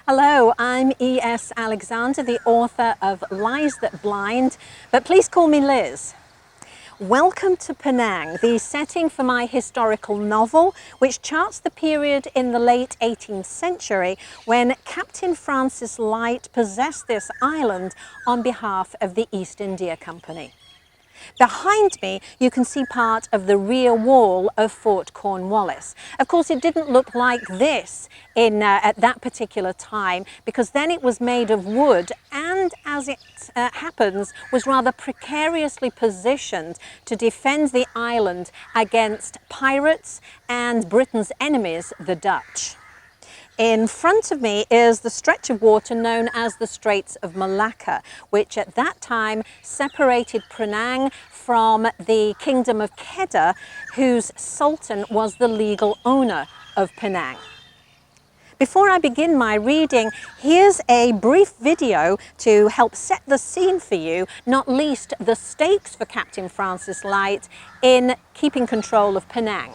Hello, I'm E.S. Alexander, the author of Lies That Blind, but please call me Liz. Welcome to Penang, the setting for my historical novel, which charts the period in the late 18th century when Captain Francis Light possessed this island on behalf of the East India Company. Behind me, you can see part of the rear wall of Fort Cornwallis. Of course, it didn't look like this at that particular time, because then it was made of wood and, as it happens, was rather precariously positioned to defend the island against pirates and Britain's enemies, the Dutch. In front of me is the stretch of water known as the Straits of Malacca, which at that time separated Penang from the Kingdom of Kedah, whose Sultan was the legal owner of Penang. Before I begin my reading, here's a brief video to help set the scene for you, not least the stakes for Captain Francis Light in keeping control of Penang.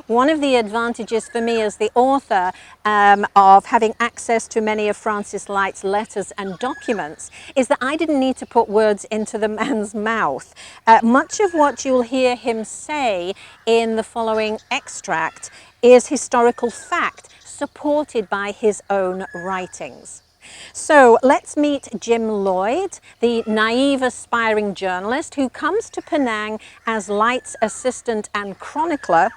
One of the advantages for me as the author of having access to many of Francis Light's letters and documents is that I didn't need to put words into the man's mouth. Much of what you'll hear him say in the following extract is historical fact supported by his own writings. So let's meet Jim Lloyd, the naive aspiring journalist who comes to Penang as Light's assistant and chronicler,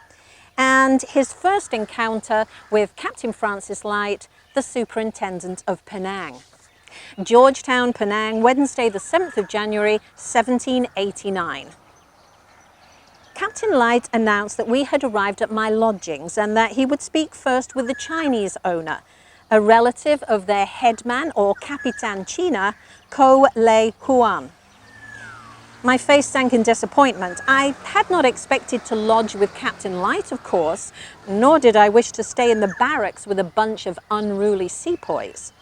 and his first encounter with Captain Francis Light, the Superintendent of Penang. Georgetown, Penang, Wednesday the 7th of January, 1789. Captain Light announced that we had arrived at my lodgings and that he would speak first with the Chinese owner, a relative of their headman or Capitan China, Ko Lei Huan. My face sank in disappointment. I had not expected to lodge with Captain Light, of course, nor did I wish to stay in the barracks with a bunch of unruly sepoys.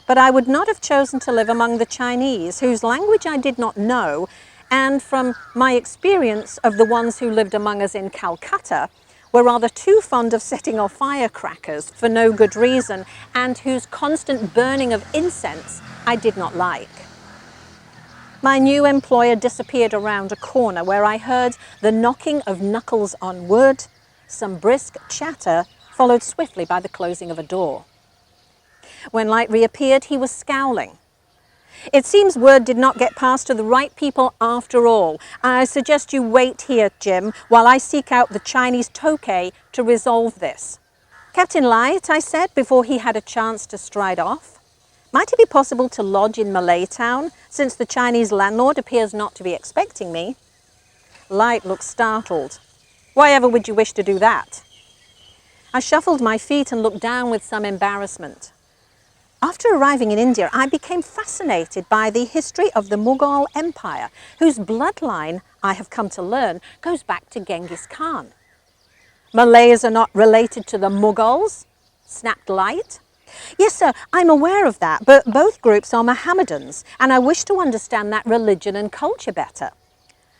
But I would not have chosen to live among the Chinese, whose language I did not know, and from my experience of the ones who lived among us in Calcutta, were rather too fond of setting off firecrackers for no good reason, and whose constant burning of incense I did not like. My new employer disappeared around a corner where I heard the knocking of knuckles on wood, some brisk chatter, followed swiftly by the closing of a door. When Light reappeared, he was scowling. It seems word did not get past to the right people after all. I suggest you wait here, Jim, while I seek out the Chinese tokay to resolve this. Captain Light, I said before he had a chance to stride off. Might it be possible to lodge in Malaytown, since the Chinese landlord appears not to be expecting me? Light looked startled. Why ever would you wish to do that? I shuffled my feet and looked down with some embarrassment. After arriving in India, I became fascinated by the history of the Mughal Empire, whose bloodline, I have come to learn, goes back to Genghis Khan. Malays are not related to the Mughals? Snapped Light. Yes, sir, I'm aware of that, but both groups are Mohammedans, and I wish to understand that religion and culture better.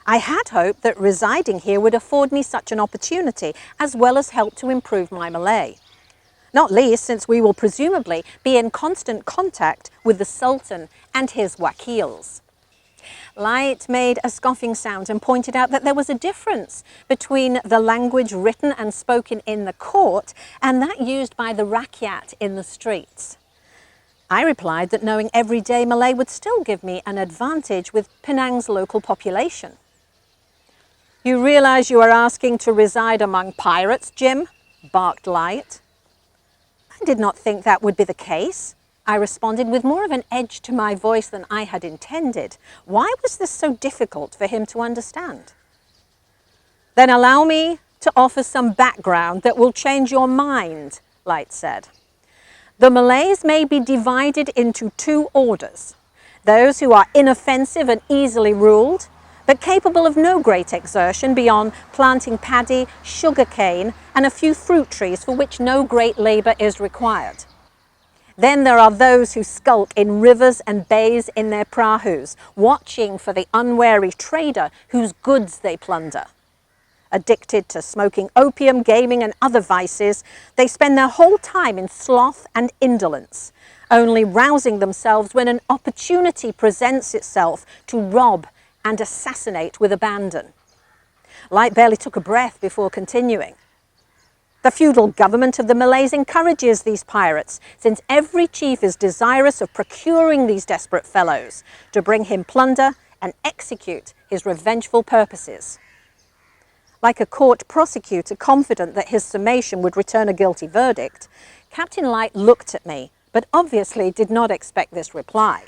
I had hoped that residing here would afford me such an opportunity, as well as help to improve my Malay. Not least since we will presumably be in constant contact with the Sultan and his wakils. Light made a scoffing sound and pointed out that there was a difference between the language written and spoken in the court and that used by the rakyat in the streets. I replied that knowing everyday Malay would still give me an advantage with Penang's local population. You realize you are asking to reside among pirates, Jim? Barked Light. I did not think that would be the case, I responded with more of an edge to my voice than I had intended. Why was this so difficult for him to understand? Then allow me to offer some background that will change your mind, Light said. The Malays may be divided into two orders. Those who are inoffensive and easily ruled, but capable of no great exertion beyond planting paddy, sugarcane, and a few fruit trees for which no great labour is required. Then there are those who skulk in rivers and bays in their prahus, watching for the unwary trader whose goods they plunder. Addicted to smoking opium, gaming, and other vices, they spend their whole time in sloth and indolence, only rousing themselves when an opportunity presents itself to rob and assassinate with abandon. Light barely took a breath before continuing. The feudal government of the Malays encourages these pirates, since every chief is desirous of procuring these desperate fellows to bring him plunder and execute his revengeful purposes. Like a court prosecutor confident that his summation would return a guilty verdict, Captain Light looked at me, but obviously did not expect this reply.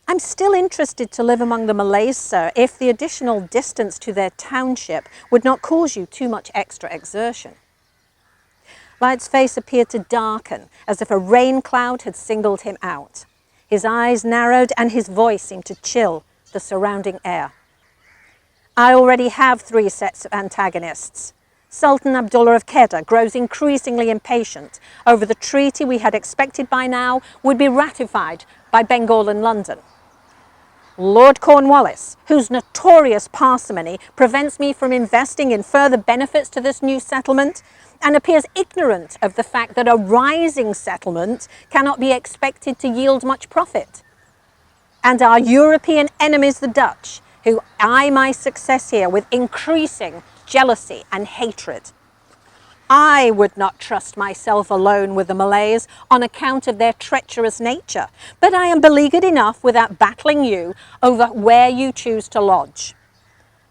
I'm still interested to live among the Malays, sir, if the additional distance to their township would not cause you too much extra exertion. Light's face appeared to darken, as if a rain cloud had singled him out. His eyes narrowed and his voice seemed to chill the surrounding air. I already have 3 sets of antagonists. Sultan Abdullah of Kedah grows increasingly impatient over the treaty we had expected by now would be ratified by Bengal and London. Lord Cornwallis, whose notorious parsimony prevents me from investing in further benefits to this new settlement, and appears ignorant of the fact that a rising settlement cannot be expected to yield much profit. And our European enemies, the Dutch, who eye my success here with increasing jealousy and hatred. I would not trust myself alone with the Malays on account of their treacherous nature, but I am beleaguered enough without battling you over where you choose to lodge.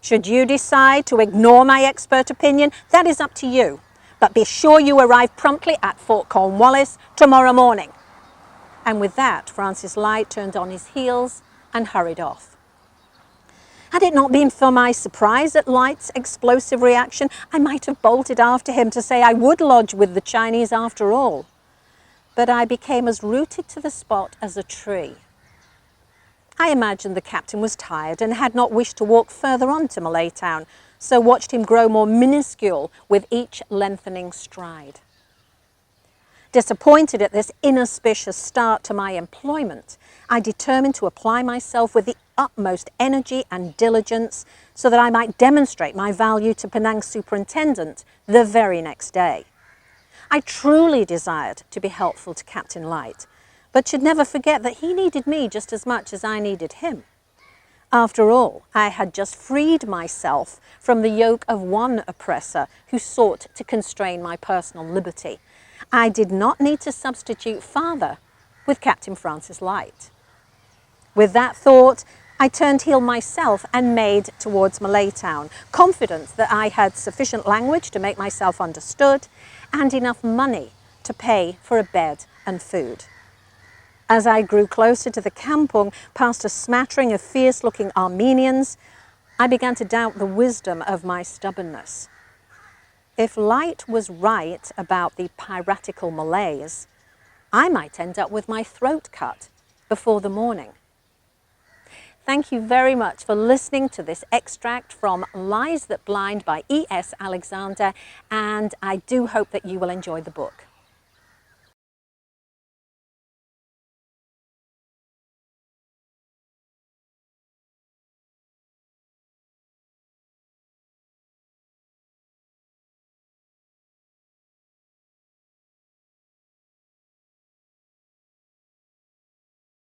Should you decide to ignore my expert opinion, that is up to you, but be sure you arrive promptly at Fort Cornwallis tomorrow morning. And with that, Francis Light turned on his heels and hurried off. Had it not been for my surprise at Light's explosive reaction, I might have bolted after him to say I would lodge with the Chinese after all. But I became as rooted to the spot as a tree. I imagined the captain was tired and had not wished to walk further on to Malay Town, so watched him grow more minuscule with each lengthening stride. Disappointed at this inauspicious start to my employment, I determined to apply myself with the utmost energy and diligence so that I might demonstrate my value to Penang's superintendent the very next day. I truly desired to be helpful to Captain Light, but should never forget that he needed me just as much as I needed him. After all, I had just freed myself from the yoke of one oppressor who sought to constrain my personal liberty. I did not need to substitute father with Captain Francis Light. With that thought, I turned heel myself and made towards Malay Town, confident that I had sufficient language to make myself understood and enough money to pay for a bed and food. As I grew closer to the kampong, past a smattering of fierce-looking Armenians, I began to doubt the wisdom of my stubbornness. If Light was right about the piratical Malays, I might end up with my throat cut before the morning. Thank you very much for listening to this extract from Lies That Blind by E.S. Alexander, and I do hope that you will enjoy the book.